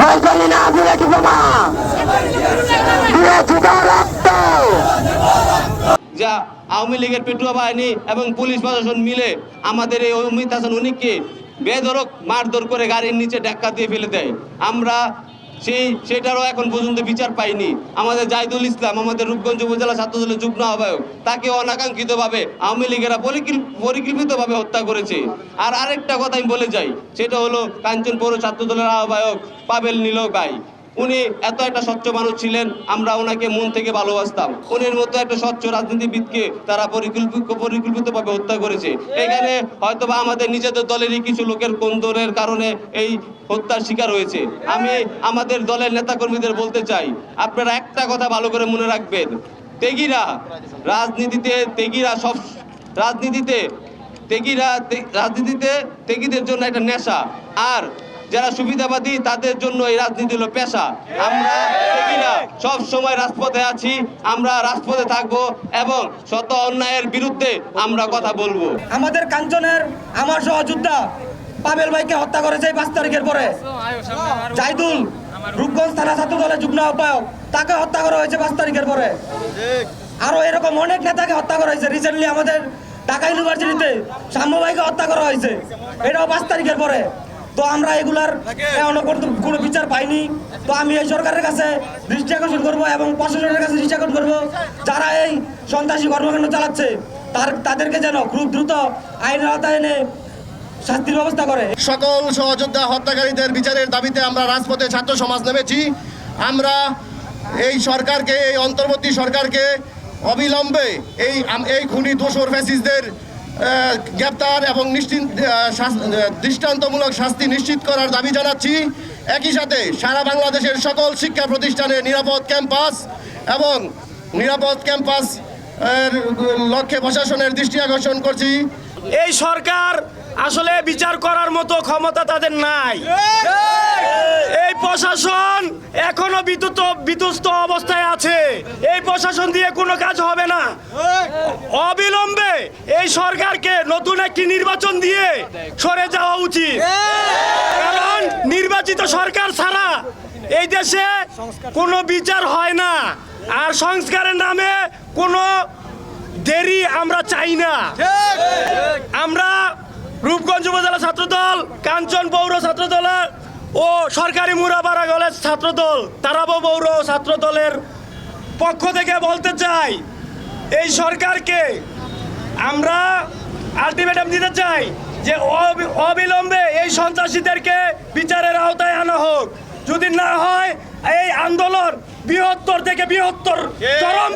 ভয় করি না বুলেট বোমা দিয়ে জুতা রক্ত। যা আওয়ামী লীগের পেটুয়া বাহিনী এবং পুলিশ প্রশাসন মিলে আমাদের এই অমিত হাসান উনিককে বেধড়ক মারধর করে গাড়ির নিচে ধাক্কা দিয়ে ফেলে দেয়। আমরা সেটারও এখন পর্যন্ত বিচার পাইনি। আমাদের জাহিদুল ইসলাম, আমাদের রূপগঞ্জ উপজেলা ছাত্রদলের যুগ্ম আহ্বায়ক, তাকে অনাকাঙ্ক্ষিতভাবে আওয়ামী লীগেরা পরিকল্পিতভাবে হত্যা করেছে। আর আরেকটা কথা আমি বলে যাই, সেটা হলো কাঞ্চন পৌর ছাত্রদলের আহ্বায়ক পাবেল নীলক ভাই। উনি এত একটা স্বচ্ছ মানুষ ছিলেন, আমরা ওনাকে মন থেকে ভালোবাসতাম। উনির মতো একটা স্বচ্ছ রাজনীতিবিদকে তারা পরিকল্পিতভাবে হত্যা করেছে। এখানে হয়তোবা আমাদের নিজেদের দলেরই কিছু লোকের কোন্দরের কারণে এই হত্যার শিকার হয়েছে। আমি আমাদের দলের নেতাকর্মীদের বলতে চাই, আপনারা একটা কথা ভালো করে মনে রাখবেন, রাজনীতিতে তেগীদের জন্য একটা নেশা, আর যারা সুবিধাবাদী তাদের জন্য এই রাজনীতি হলো পেশা। আমরা তেগীরা সব সময় রাজপথে আছি, আমরা রাজপথে থাকবো এবং শত অন্যায়ের বিরুদ্ধে আমরা কথা বলবো। আমাদের কাঞ্চনের আমার সহযোদ্ধা পাবেল ভাইকে হত্যা করেছে 5 তারিখের পরে। জাহিদুল রূপগঞ্জ থানা ছাত্র দলের যুগ্ম আহ্বায়ক, তাকে হত্যা করা হয়েছে 5 তারিখের পরে। আরো এরকম অনেক নেতাকে হত্যা করা হয়েছে। রিসেন্টলি আমাদের ঢাকা ইউনিভার্সিটিতে সাম্য ভাইকে হত্যা করা হয়েছে, এটাও 5 তারিখের পরে। তো আমরা এগুলার কোনো বিচার পাইনি। তো আমি এই সরকারের কাছে দৃষ্টি আকর্ষণ করবো এবং প্রশাসনের কাছে দৃষ্টি আকর্ষণ করবো, যারা এই সন্ত্রাসী কর্মকাণ্ড চালাচ্ছে তাদেরকে যেন খুব দ্রুত আইনের আওতায় এনে শাস্তির ব্যবস্থা করে। সকল সহযোদ্ধা হত্যাকারীদের বিচারের দাবিতে আমরা রাজপথে ছাত্র সমাজ নেমেছি। আমরা এই সরকারকে, এই অন্তর্বর্তী সরকারকে অবিলম্বে এই খুনি দোষর ফ্যাসিস্টদের গ্রেপ্তার এবং দৃষ্টান্তমূলক শাস্তি নিশ্চিত করার দাবি জানাচ্ছি। একই সাথে সারা বাংলাদেশের সকল শিক্ষা প্রতিষ্ঠানে নিরাপদ ক্যাম্পাস লক্ষ্যে প্রশাসনের দৃষ্টি আকর্ষণ করছি। এই সরকার আসলে বিচার করার মতো ক্ষমতা তাদের নাই। এই প্রশাসন এখনো বিধ্বস্ত অবস্থায় আছে। এই প্রশাসন দিয়ে কোনো কাজ হবে না। অবিলম্বে এই সরকারকে নতুন একটি নির্বাচন দিয়ে সরে যাওয়া উচিত, কারণ নির্বাচিত সরকার ছাড়া এই দেশে কোনো বিচার হয় না। আর সংস্কারের নামে কোনো দেরি আমরা চাই না। আমরা রূপগঞ্জ উপজেলা ছাত্রদল, কাঞ্চন পৌর ছাত্রদল ও সরকারি মুরাপাড়া কলেজ ছাত্রদল, তারাবো পৌর ছাত্রদলের পক্ষ থেকে বলতে চাই, এই সরকারকে আমরা আলটিমেটাম দিতে চাই যে অবিলম্বে এই সন্ত্রাসীদেরকে বিচারের আওতায় আনা হোক। যদি না হয় এই আন্দোলন বৃহত্তর থেকে বৃহত্তর চরম